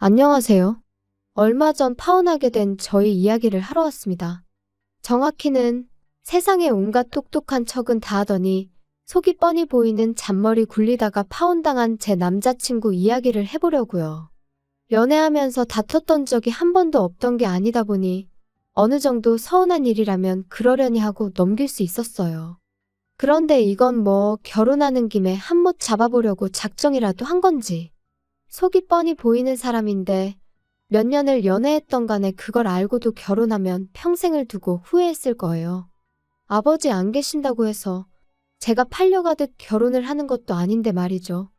안녕하세요. 얼마 전 파혼하게 된 저희 이야기를 하러 왔습니다. 정확히는 세상에 온갖 똑똑한 척은 다 하더니 속이 뻔히 보이는 잔머리 굴리다가 파혼당한 제 남자친구 이야기를 해보려고요. 연애하면서 다퉜던 적이 한 번도 없던 게 아니다 보니 어느 정도 서운한 일이라면 그러려니 하고 넘길 수 있었어요. 그런데 이건 뭐 결혼하는 김에 한몫 잡아보려고 작정이라도 한 건지. 속이 뻔히 보이는 사람인데 몇 년을 연애했던 간에 그걸 알고도 결혼하면 평생을 두고 후회했을 거예요. 아버지 안 계신다고 해서 제가 팔려가듯 결혼을 하는 것도 아닌데 말이죠.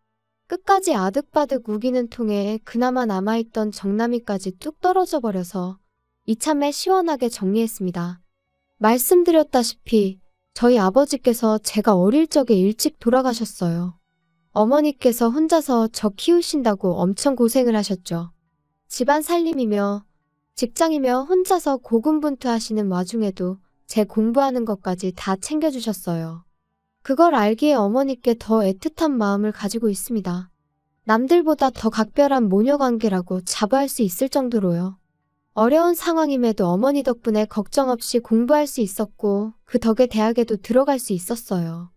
끝까지 아득바득 우기는 통에 그나마 남아있던 정남이까지 뚝 떨어져 버려서 이참에 시원하게 정리했습니다. 말씀드렸다시피 저희 아버지께서 제가 어릴 적에 일찍 돌아가셨어요. 어머니께서 혼자서 저 키우신다고 엄청 고생을 하셨죠. 집안 살림이며 직장이며 혼자서 고군분투하시는 와중에도 제 공부하는 것까지 다 챙겨주셨어요. 그걸 알기에 어머니께 더 애틋한 마음을 가지고 있습니다. 남들보다 더 각별한 모녀관계라고 자부할 수 있을 정도로요. 어려운 상황임에도 어머니 덕분에 걱정 없이 공부할 수 있었고 그 덕에 대학에도 들어갈 수 있었어요.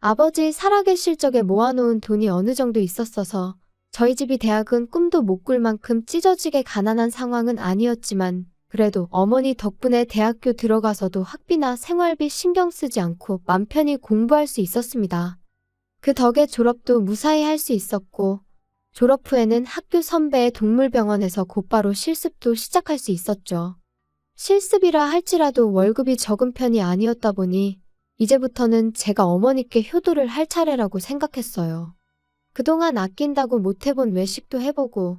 아버지 살아계실 적에 모아놓은 돈이 어느 정도 있었어서 저희 집이 대학은 꿈도 못 꿀 만큼 찢어지게 가난한 상황은 아니었지만 그래도 어머니 덕분에 대학교 들어가서도 학비나 생활비 신경 쓰지 않고 맘 편히 공부할 수 있었습니다. 그 덕에 졸업도 무사히 할 수 있었고 졸업 후에는 학교 선배의 동물병원에서 곧바로 실습도 시작할 수 있었죠. 실습이라 할지라도 월급이 적은 편이 아니었다 보니 이제부터는 제가 어머니께 효도를 할 차례라고 생각했어요. 그동안 아낀다고 못 해본 외식도 해보고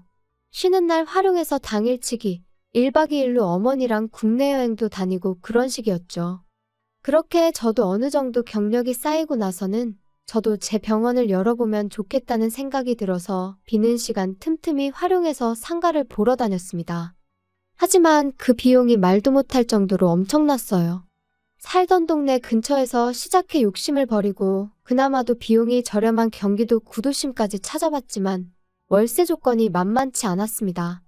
쉬는 날 활용해서 당일치기 1박 2일로 어머니랑 국내 여행도 다니고 그런 식이었죠. 그렇게 저도 어느 정도 경력이 쌓이고 나서는 저도 제 병원을 열어보면 좋겠다는 생각이 들어서 비는 시간 틈틈이 활용해서 상가를 보러 다녔습니다. 하지만 그 비용이 말도 못할 정도로 엄청났어요. 살던 동네 근처에서 시작해 욕심을 버리고 그나마도 비용이 저렴한 경기도 구도심까지 찾아봤지만 월세 조건이 만만치 않았습니다.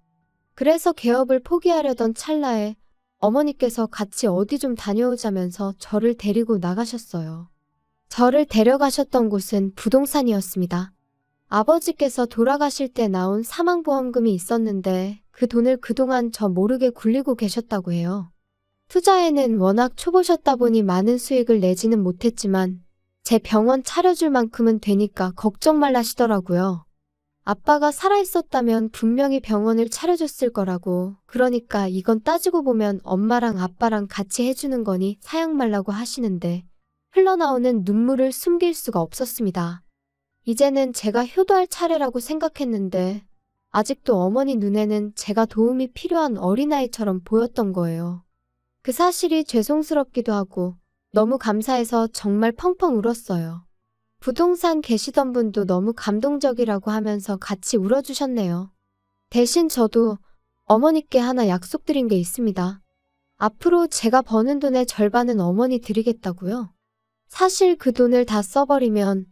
그래서 개업을 포기하려던 찰나에 어머니께서 같이 어디 좀 다녀오자면서 저를 데리고 나가셨어요. 저를 데려가셨던 곳은 부동산이었습니다. 아버지께서 돌아가실 때 나온 사망보험금이 있었는데 그 돈을 그동안 저 모르게 굴리고 계셨다고 해요. 투자에는 워낙 초보셨다 보니 많은 수익을 내지는 못했지만 제 병원 차려줄 만큼은 되니까 걱정 말라시더라고요. 아빠가 살아있었다면 분명히 병원을 차려줬을 거라고. 그러니까 이건 따지고 보면 엄마랑 아빠랑 같이 해주는 거니 사양 말라고 하시는데 흘러나오는 눈물을 숨길 수가 없었습니다. 이제는 제가 효도할 차례라고 생각했는데 아직도 어머니 눈에는 제가 도움이 필요한 어린아이처럼 보였던 거예요. 그 사실이 죄송스럽기도 하고 너무 감사해서 정말 펑펑 울었어요. 부동산 계시던 분도 너무 감동적이라고 하면서 같이 울어주셨네요. 대신 저도 어머니께 하나 약속드린 게 있습니다. 앞으로 제가 버는 돈의 절반은 어머니 드리겠다고요. 사실 그 돈을 다 써버리면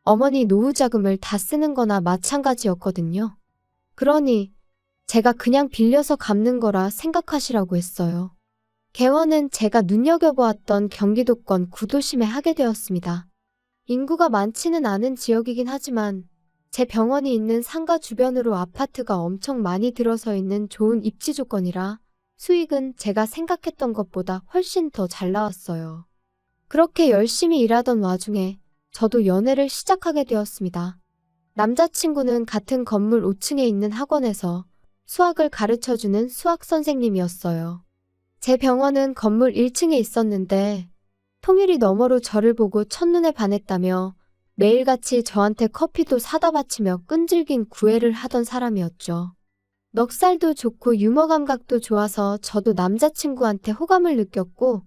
어머니 노후 자금을 다 쓰는 거나 마찬가지였거든요. 그러니 제가 그냥 빌려서 갚는 거라 생각하시라고 했어요. 개원은 제가 눈여겨보았던 경기도권 구도심에 하게 되었습니다. 인구가 많지는 않은 지역이긴 하지만 제 병원이 있는 상가 주변으로 아파트가 엄청 많이 들어서 있는 좋은 입지 조건이라 수익은 제가 생각했던 것보다 훨씬 더 잘 나왔어요. 그렇게 열심히 일하던 와중에 저도 연애를 시작하게 되었습니다. 남자친구는 같은 건물 5층에 있는 학원에서 수학을 가르쳐주는 수학 선생님이었어요. 제 병원은 건물 1층에 있었는데 통일이 너머로 저를 보고 첫눈에 반했다며 매일같이 저한테 커피도 사다 바치며 끈질긴 구애를 하던 사람이었죠. 넉살도 좋고 유머 감각도 좋아서 저도 남자친구한테 호감을 느꼈고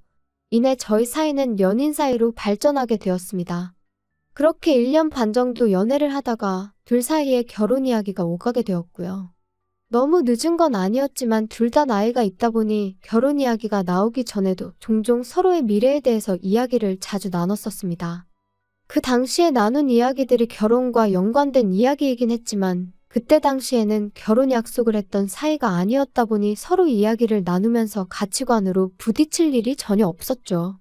이내 저희 사이는 연인 사이로 발전하게 되었습니다. 그렇게 1년 반 정도 연애를 하다가 둘 사이에 결혼 이야기가 오가게 되었고요. 너무 늦은 건 아니었지만 둘 다 나이가 있다 보니 결혼 이야기가 나오기 전에도 종종 서로의 미래에 대해서 이야기를 자주 나눴었습니다. 그 당시에 나눈 이야기들이 결혼과 연관된 이야기이긴 했지만 그때 당시에는 결혼 약속을 했던 사이가 아니었다 보니 서로 이야기를 나누면서 가치관으로 부딪힐 일이 전혀 없었죠.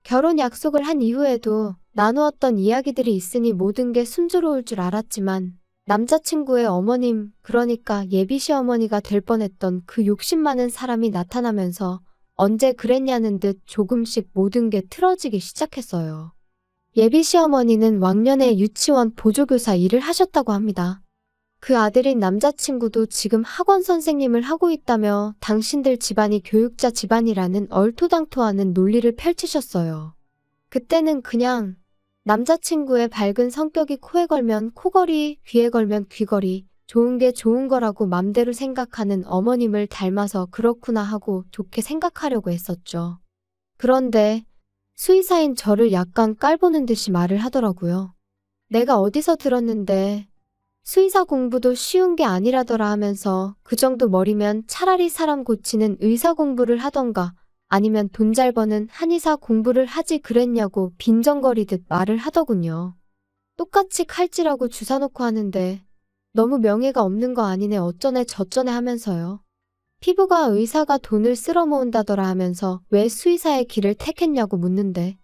결혼 약속을 한 이후에도 나누었던 이야기들이 있으니 모든 게 순조로울 줄 알았지만 남자친구의 어머님, 그러니까 예비 시어머니가 될 뻔했던 그 욕심 많은 사람이 나타나면서 언제 그랬냐는 듯 조금씩 모든 게 틀어지기 시작했어요. 예비 시어머니는 왕년에 유치원 보조교사 일을 하셨다고 합니다. 그 아들인 남자친구도 지금 학원 선생님을 하고 있다며 당신들 집안이 교육자 집안이라는 얼토당토하는 논리를 펼치셨어요. 그때는 그냥 남자친구의 밝은 성격이 코에 걸면 코걸이, 귀에 걸면 귀걸이, 좋은 게 좋은 거라고 맘대로 생각하는 어머님을 닮아서 그렇구나 하고 좋게 생각하려고 했었죠. 그런데 수의사인 저를 약간 깔보는 듯이 말을 하더라고요. 내가 어디서 들었는데 수의사 공부도 쉬운 게 아니라더라 하면서 그 정도 머리면 차라리 사람 고치는 의사 공부를 하던가 아니면 돈 잘 버는 한의사 공부를 하지 그랬냐고 빈정거리듯 말을 하더군요. 똑같이 칼질하고 주사 놓고 하는데 너무 명예가 없는 거 아니네 어쩌네 저쩌네 하면서요. 피부과 의사가 돈을 쓸어 모은다더라 하면서 왜 수의사의 길을 택했냐고 묻는데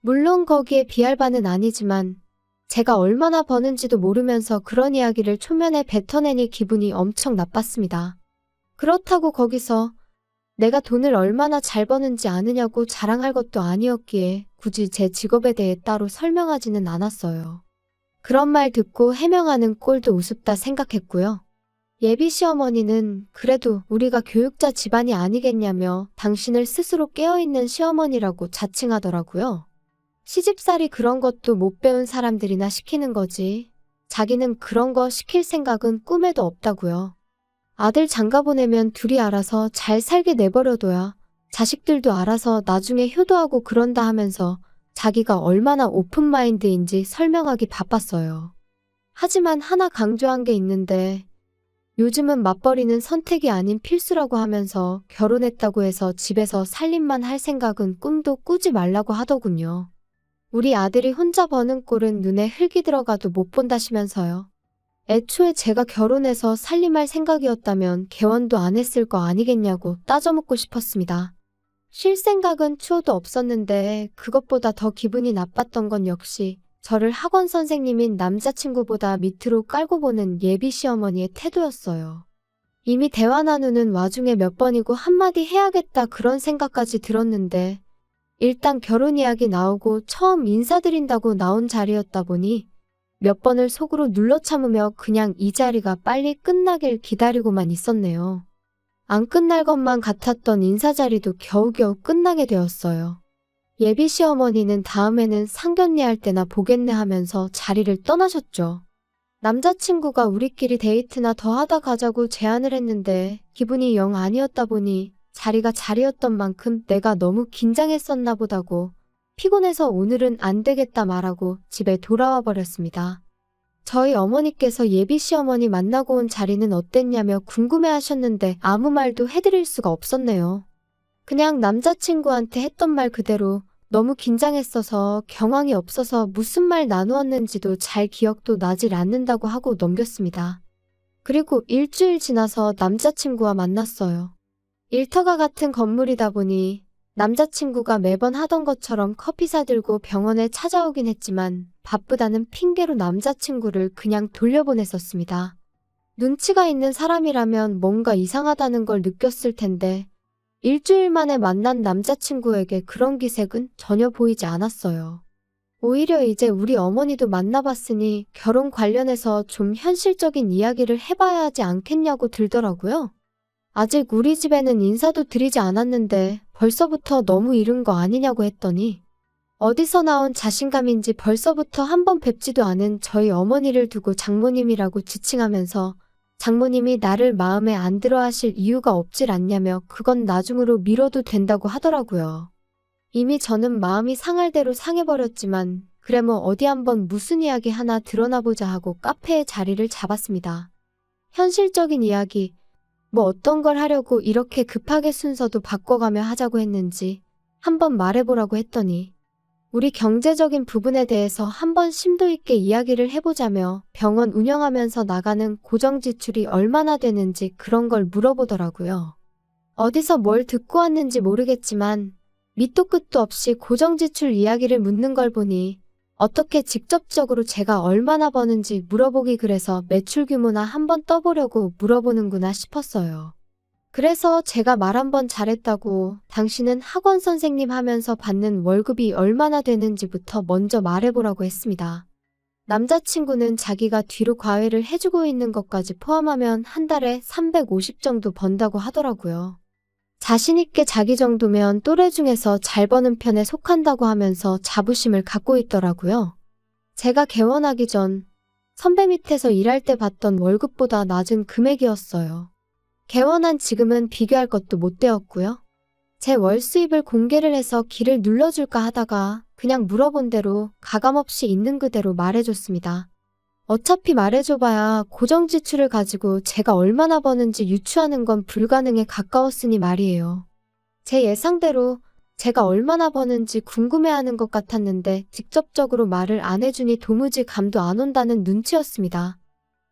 물론 거기에 비할 바는 아니지만 제가 얼마나 버는지도 모르면서 그런 이야기를 초면에 뱉어내니 기분이 엄청 나빴습니다. 그렇다고 거기서 내가 돈을 얼마나 잘 버는지 아느냐고 자랑할 것도 아니었기에 굳이 제 직업에 대해 따로 설명하지는 않았어요. 그런 말 듣고 해명하는 꼴도 우습다 생각했고요. 예비 시어머니는 그래도 우리가 교육자 집안이 아니겠냐며 당신을 스스로 깨어있는 시어머니라고 자칭하더라고요. 시집살이 그런 것도 못 배운 사람들이나 시키는 거지. 자기는 그런 거 시킬 생각은 꿈에도 없다고요. 아들 장가 보내면 둘이 알아서 잘 살게 내버려둬야 자식들도 알아서 나중에 효도하고 그런다 하면서 자기가 얼마나 오픈마인드인지 설명하기 바빴어요. 하지만 하나 강조한 게 있는데 요즘은 맞벌이는 선택이 아닌 필수라고 하면서 결혼했다고 해서 집에서 살림만 할 생각은 꿈도 꾸지 말라고 하더군요. 우리 아들이 혼자 버는 꼴은 눈에 흙이 들어가도 못 본다시면서요. 애초에 제가 결혼해서 살림할 생각이었다면 개원도 안 했을 거 아니겠냐고 따져묻고 싶었습니다. 쉴 생각은 추호도 없었는데 그것보다 더 기분이 나빴던 건 역시 저를 학원 선생님인 남자친구보다 밑으로 깔고 보는 예비 시어머니의 태도였어요. 이미 대화 나누는 와중에 몇 번이고 한마디 해야겠다 그런 생각까지 들었는데 일단 결혼 이야기 나오고 처음 인사드린다고 나온 자리였다 보니 몇 번을 속으로 눌러 참으며 그냥 이 자리가 빨리 끝나길 기다리고만 있었네요. 안 끝날 것만 같았던 인사 자리도 겨우겨우 끝나게 되었어요. 예비 시어머니는 다음에는 상견례 할 때나 보겠네 하면서 자리를 떠나셨죠. 남자친구가 우리끼리 데이트나 더 하다 가자고 제안을 했는데 기분이 영 아니었다 보니 자리가 자리였던 만큼 내가 너무 긴장했었나 보다고 피곤해서 오늘은 안 되겠다 말하고 집에 돌아와 버렸습니다. 저희 어머니께서 예비 시어머니 만나고 온 자리는 어땠냐며 궁금해하셨는데 아무 말도 해드릴 수가 없었네요. 그냥 남자친구한테 했던 말 그대로 너무 긴장했어서 경황이 없어서 무슨 말 나누었는지도 잘 기억도 나질 않는다고 하고 넘겼습니다. 그리고 일주일 지나서 남자친구와 만났어요. 일터가 같은 건물이다 보니 남자친구가 매번 하던 것처럼 커피 사들고 병원에 찾아오긴 했지만 바쁘다는 핑계로 남자친구를 그냥 돌려보냈었습니다. 눈치가 있는 사람이라면 뭔가 이상하다는 걸 느꼈을 텐데 일주일 만에 만난 남자친구에게 그런 기색은 전혀 보이지 않았어요. 오히려 이제 우리 어머니도 만나봤으니 결혼 관련해서 좀 현실적인 이야기를 해봐야 하지 않겠냐고 들더라고요. 아직 우리 집에는 인사도 드리지 않았는데 벌써부터 너무 이른 거 아니냐고 했더니 어디서 나온 자신감인지 벌써부터 한 번 뵙지도 않은 저희 어머니를 두고 장모님이라고 지칭하면서 장모님이 나를 마음에 안 들어 하실 이유가 없질 않냐며 그건 나중으로 미뤄도 된다고 하더라고요. 이미 저는 마음이 상할 대로 상해버렸지만 그래 뭐 어디 한번 무슨 이야기 하나 드러나 보자 하고 카페에 자리를 잡았습니다. 현실적인 이야기, 뭐 어떤 걸 하려고 이렇게 급하게 순서도 바꿔가며 하자고 했는지 한번 말해보라고 했더니 우리 경제적인 부분에 대해서 한번 심도 있게 이야기를 해보자며 병원 운영하면서 나가는 고정 지출이 얼마나 되는지 그런 걸 물어보더라고요. 어디서 뭘 듣고 왔는지 모르겠지만 밑도 끝도 없이 고정 지출 이야기를 묻는 걸 보니 어떻게 직접적으로 제가 얼마나 버는지 물어보기 그래서 매출 규모나 한번 떠보려고 물어보는구나 싶었어요. 그래서 제가 말 한번 잘했다고 당신은 학원 선생님 하면서 받는 월급이 얼마나 되는지부터 먼저 말해보라고 했습니다. 남자친구는 자기가 뒤로 과외를 해주고 있는 것까지 포함하면 한 달에 350 정도 번다고 하더라고요. 자신있게 자기 정도면 또래 중에서 잘 버는 편에 속한다고 하면서 자부심을 갖고 있더라고요. 제가 개원하기 전 선배 밑에서 일할 때 받던 월급보다 낮은 금액이었어요. 개원한 지금은 비교할 것도 못 되었고요. 제 월 수입을 공개를 해서 기를 눌러줄까 하다가 그냥 물어본 대로 가감없이 있는 그대로 말해줬습니다. 어차피 말해줘봐야 고정 지출을 가지고 제가 얼마나 버는지 유추하는 건 불가능에 가까웠으니 말이에요. 제 예상대로 제가 얼마나 버는지 궁금해하는 것 같았는데 직접적으로 말을 안 해주니 도무지 감도 안 온다는 눈치였습니다.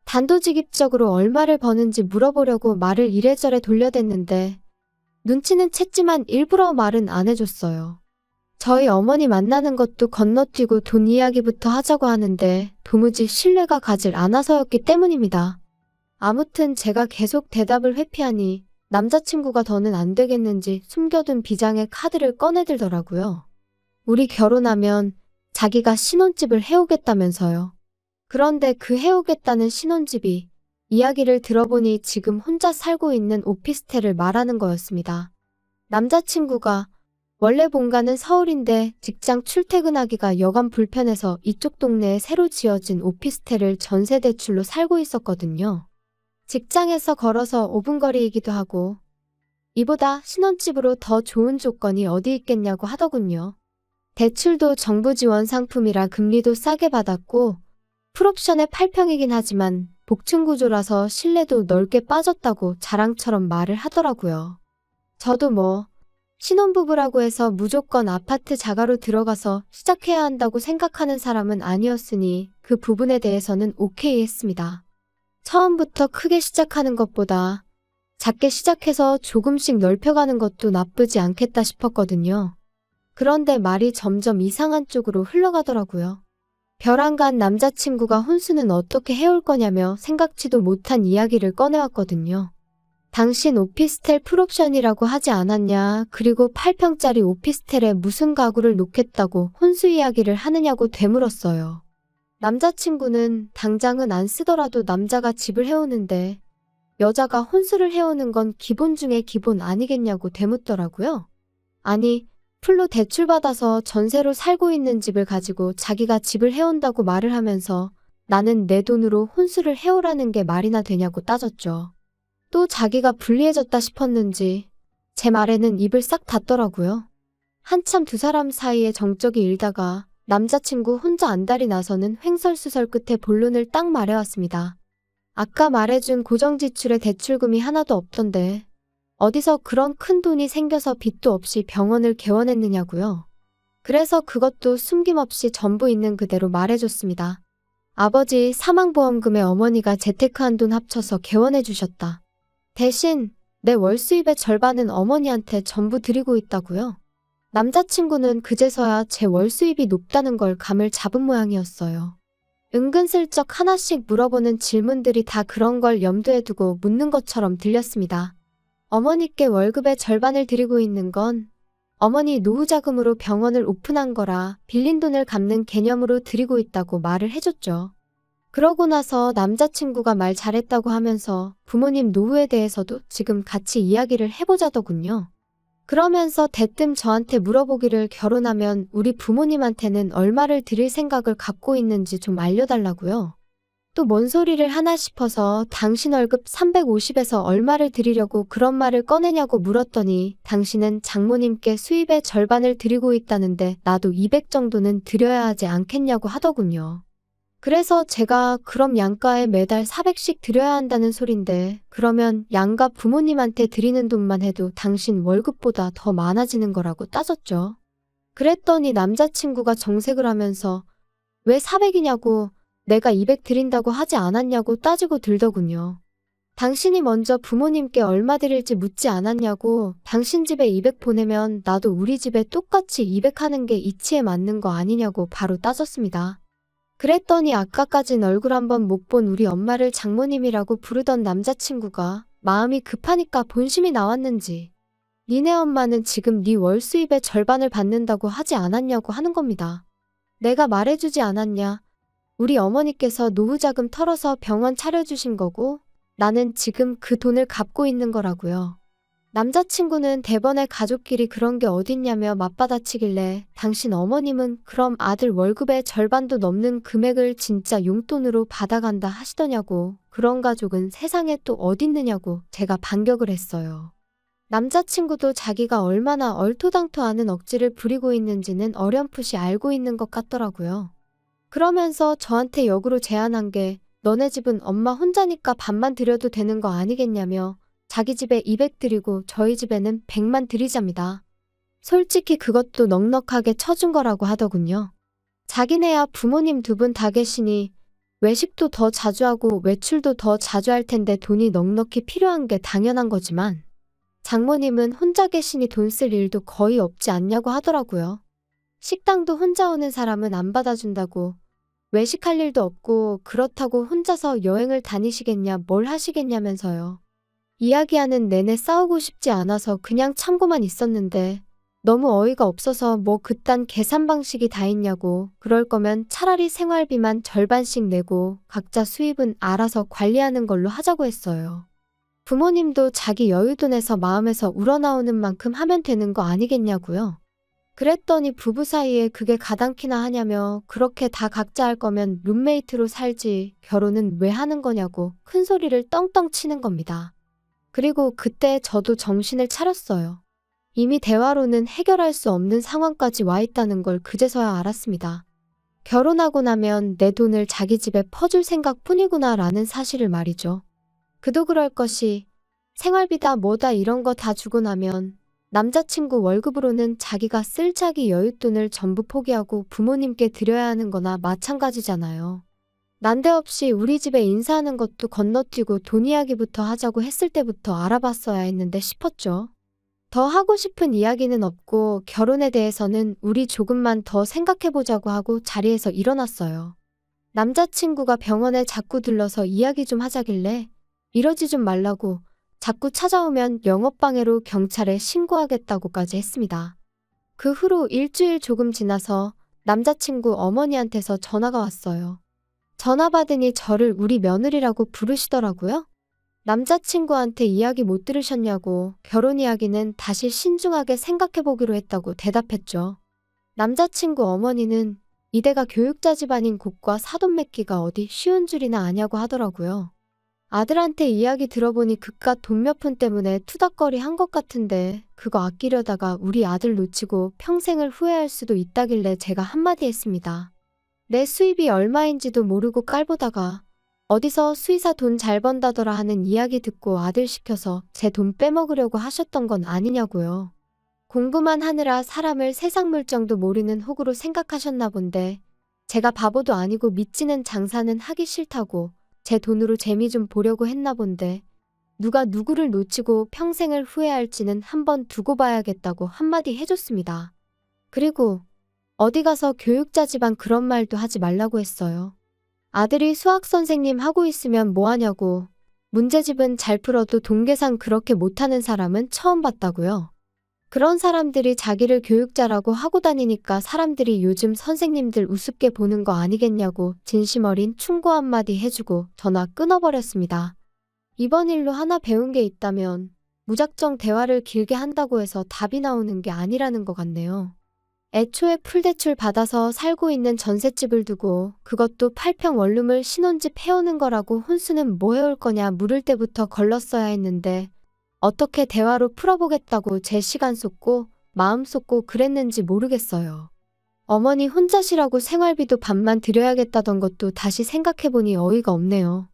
단도직입적으로 얼마를 버는지 물어보려고 말을 이래저래 돌려댔는데 눈치는 챘지만 일부러 말은 안 해줬어요. 저희 어머니 만나는 것도 건너뛰고 돈 이야기부터 하자고 하는데 도무지 신뢰가 가질 않아서였기 때문입니다. 아무튼 제가 계속 대답을 회피하니 남자친구가 더는 안 되겠는지 숨겨둔 비장의 카드를 꺼내들더라고요. 우리 결혼하면 자기가 신혼집을 해오겠다면서요. 그런데 그 해오겠다는 신혼집이 이야기를 들어보니 지금 혼자 살고 있는 오피스텔을 말하는 거였습니다. 남자친구가 원래 본가는 서울인데 직장 출퇴근하기가 여간 불편해서 이쪽 동네에 새로 지어진 오피스텔을 전세 대출로 살고 있었거든요. 직장에서 걸어서 5분 거리이기도 하고 이보다 신혼집으로 더 좋은 조건이 어디 있겠냐고 하더군요. 대출도 정부 지원 상품이라 금리도 싸게 받았고 풀옵션의 8평이긴 하지만 복층 구조라서 실내도 넓게 빠졌다고 자랑처럼 말을 하더라고요. 저도 신혼부부라고 해서 무조건 아파트 자가로 들어가서 시작해야 한다고 생각하는 사람은 아니었으니 그 부분에 대해서는 오케이 했습니다. 처음부터 크게 시작하는 것보다 작게 시작해서 조금씩 넓혀가는 것도 나쁘지 않겠다 싶었거든요. 그런데 말이 점점 이상한 쪽으로 흘러가더라고요. 벼랑간 남자친구가 혼수는 어떻게 해올 거냐며 생각지도 못한 이야기를 꺼내왔거든요. 당신 오피스텔 풀옵션이라고 하지 않았냐, 그리고 8평짜리 오피스텔에 무슨 가구를 놓겠다고 혼수 이야기를 하느냐고 되물었어요. 남자친구는 당장은 안 쓰더라도 남자가 집을 해오는데 여자가 혼수를 해오는 건 기본 중에 기본 아니겠냐고 되묻더라고요. 아니, 풀로 대출받아서 전세로 살고 있는 집을 가지고 자기가 집을 해온다고 말을 하면서 나는 내 돈으로 혼수를 해오라는 게 말이나 되냐고 따졌죠. 또 자기가 불리해졌다 싶었는지 제 말에는 입을 싹 닫더라고요. 한참 두 사람 사이에 정적이 일다가 남자친구 혼자 안달이 나서는 횡설수설 끝에 본론을 딱 말해왔습니다. 아까 말해준 고정지출에 대출금이 하나도 없던데 어디서 그런 큰 돈이 생겨서 빚도 없이 병원을 개원했느냐고요. 그래서 그것도 숨김없이 전부 있는 그대로 말해줬습니다. 아버지 사망보험금에 어머니가 재테크한 돈 합쳐서 개원해주셨다. 대신 내 월 수입의 절반은 어머니한테 전부 드리고 있다고요. 남자친구는 그제서야 제 월 수입이 높다는 걸 감을 잡은 모양이었어요. 은근슬쩍 하나씩 물어보는 질문들이 다 그런 걸 염두에 두고 묻는 것처럼 들렸습니다. 어머니께 월급의 절반을 드리고 있는 건 어머니 노후자금으로 병원을 오픈한 거라 빌린 돈을 갚는 개념으로 드리고 있다고 말을 해줬죠. 그러고 나서 남자친구가 말 잘했다고 하면서 부모님 노후에 대해서도 지금 같이 이야기를 해보자더군요. 그러면서 대뜸 저한테 물어보기를 결혼하면 우리 부모님한테는 얼마를 드릴 생각을 갖고 있는지 좀 알려달라고요. 또 뭔 소리를 하나 싶어서 당신 월급 350에서 얼마를 드리려고 그런 말을 꺼내냐고 물었더니 당신은 장모님께 수입의 절반을 드리고 있다는데 나도 200 정도는 드려야 하지 않겠냐고 하더군요. 그래서 제가 그럼 양가에 매달 400씩 드려야 한다는 소린데 그러면 양가 부모님한테 드리는 돈만 해도 당신 월급보다 더 많아지는 거라고 따졌죠. 그랬더니 남자친구가 정색을 하면서 왜 400이냐고 내가 200 드린다고 하지 않았냐고 따지고 들더군요. 당신이 먼저 부모님께 얼마 드릴지 묻지 않았냐고 당신 집에 200 보내면 나도 우리 집에 똑같이 200 하는 게 이치에 맞는 거 아니냐고 바로 따졌습니다. 그랬더니 아까까진 얼굴 한번 못 본 우리 엄마를 장모님이라고 부르던 남자친구가 마음이 급하니까 본심이 나왔는지 니네 엄마는 지금 네 월 수입의 절반을 받는다고 하지 않았냐고 하는 겁니다. 내가 말해주지 않았냐? 우리 어머니께서 노후자금 털어서 병원 차려주신 거고 나는 지금 그 돈을 갚고 있는 거라고요. 남자친구는 대번에 가족끼리 그런 게 어딨냐며 맞받아치길래 당신 어머님은 그럼 아들 월급의 절반도 넘는 금액을 진짜 용돈으로 받아간다 하시더냐고 그런 가족은 세상에 또 어딨느냐고 제가 반격을 했어요. 남자친구도 자기가 얼마나 얼토당토하는 억지를 부리고 있는지는 어렴풋이 알고 있는 것 같더라고요. 그러면서 저한테 역으로 제안한 게 너네 집은 엄마 혼자니까 반만 드려도 되는 거 아니겠냐며 자기 집에 200 드리고 저희 집에는 100만 드리자입니다. 솔직히 그것도 넉넉하게 쳐준 거라고 하더군요. 자기네야 부모님 두 분 다 계시니 외식도 더 자주 하고 외출도 더 자주 할 텐데 돈이 넉넉히 필요한 게 당연한 거지만 장모님은 혼자 계시니 돈 쓸 일도 거의 없지 않냐고 하더라고요. 식당도 혼자 오는 사람은 안 받아준다고 외식할 일도 없고 그렇다고 혼자서 여행을 다니시겠냐 뭘 하시겠냐면서요. 이야기하는 내내 싸우고 싶지 않아서 그냥 참고만 있었는데 너무 어이가 없어서 뭐 그딴 계산 방식이 다 있냐고 그럴 거면 차라리 생활비만 절반씩 내고 각자 수입은 알아서 관리하는 걸로 하자고 했어요. 부모님도 자기 여유도 내서 마음에서 우러나오는 만큼 하면 되는 거 아니겠냐고요. 그랬더니 부부 사이에 그게 가당키나 하냐며 그렇게 다 각자 할 거면 룸메이트로 살지 결혼은 왜 하는 거냐고 큰 소리를 떵떵 치는 겁니다. 그리고 그때 저도 정신을 차렸어요. 이미 대화로는 해결할 수 없는 상황까지 와 있다는 걸 그제서야 알았습니다. 결혼하고 나면 내 돈을 자기 집에 퍼줄 생각뿐이구나 라는 사실을 말이죠. 그도 그럴 것이 생활비다 뭐다 이런 거 다 주고 나면 남자친구 월급으로는 자기가 쓸 자기 여윳돈을 전부 포기하고 부모님께 드려야 하는 거나 마찬가지잖아요. 난데없이 우리 집에 인사하는 것도 건너뛰고 돈 이야기부터 하자고 했을 때부터 알아봤어야 했는데 싶었죠. 더 하고 싶은 이야기는 없고 결혼에 대해서는 우리 조금만 더 생각해보자고 하고 자리에서 일어났어요. 남자친구가 병원에 자꾸 들러서 이야기 좀 하자길래 이러지 좀 말라고 자꾸 찾아오면 영업방해로 경찰에 신고하겠다고까지 했습니다. 그 후로 일주일 조금 지나서 남자친구 어머니한테서 전화가 왔어요. 전화 받으니 저를 우리 며느리라고 부르시더라고요. 남자친구한테 이야기 못 들으셨냐고 결혼 이야기는 다시 신중하게 생각해보기로 했다고 대답했죠. 남자친구 어머니는 이대가 교육자 집안인 곳과 사돈 맺기가 어디 쉬운 줄이나 아냐고 하더라고요. 아들한테 이야기 들어보니 그깟 돈 몇 푼 때문에 투닥거리 한 것 같은데 그거 아끼려다가 우리 아들 놓치고 평생을 후회할 수도 있다길래 제가 한마디 했습니다. 내 수입이 얼마인지도 모르고 깔보다가 어디서 수의사 돈 잘 번다더라 하는 이야기 듣고 아들 시켜서 제 돈 빼먹으려고 하셨던 건 아니냐고요. 공부만 하느라 사람을 세상 물정도 모르는 호구로 생각하셨나 본데 제가 바보도 아니고 믿지는 장사는 하기 싫다고 제 돈으로 재미 좀 보려고 했나 본데 누가 누구를 놓치고 평생을 후회할지는 한번 두고 봐야겠다고 한마디 해줬습니다. 그리고 어디 가서 교육자 집안 그런 말도 하지 말라고 했어요. 아들이 수학 선생님 하고 있으면 뭐하냐고 문제집은 잘 풀어도 돈 계산 그렇게 못하는 사람은 처음 봤다고요. 그런 사람들이 자기를 교육자라고 하고 다니니까 사람들이 요즘 선생님들 우습게 보는 거 아니겠냐고 진심 어린 충고 한마디 해주고 전화 끊어버렸습니다. 이번 일로 하나 배운 게 있다면 무작정 대화를 길게 한다고 해서 답이 나오는 게 아니라는 것 같네요. 애초에 풀대출 받아서 살고 있는 전셋집을 두고 그것도 8평 원룸을 신혼집 해오는 거라고 혼수는 뭐 해올 거냐 물을 때부터 걸렀어야 했는데 어떻게 대화로 풀어보겠다고 제 시간 쏟고 마음 쏟고 그랬는지 모르겠어요. 어머니 혼자시라고 생활비도 반만 드려야겠다던 것도 다시 생각해보니 어이가 없네요.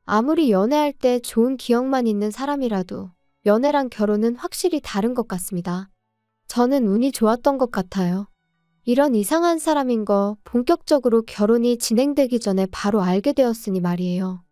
아무리 연애할 때 좋은 기억만 있는 사람이라도 연애랑 결혼은 확실히 다른 것 같습니다. 저는 운이 좋았던 것 같아요. 이런 이상한 사람인 거 본격적으로 결혼이 진행되기 전에 바로 알게 되었으니 말이에요.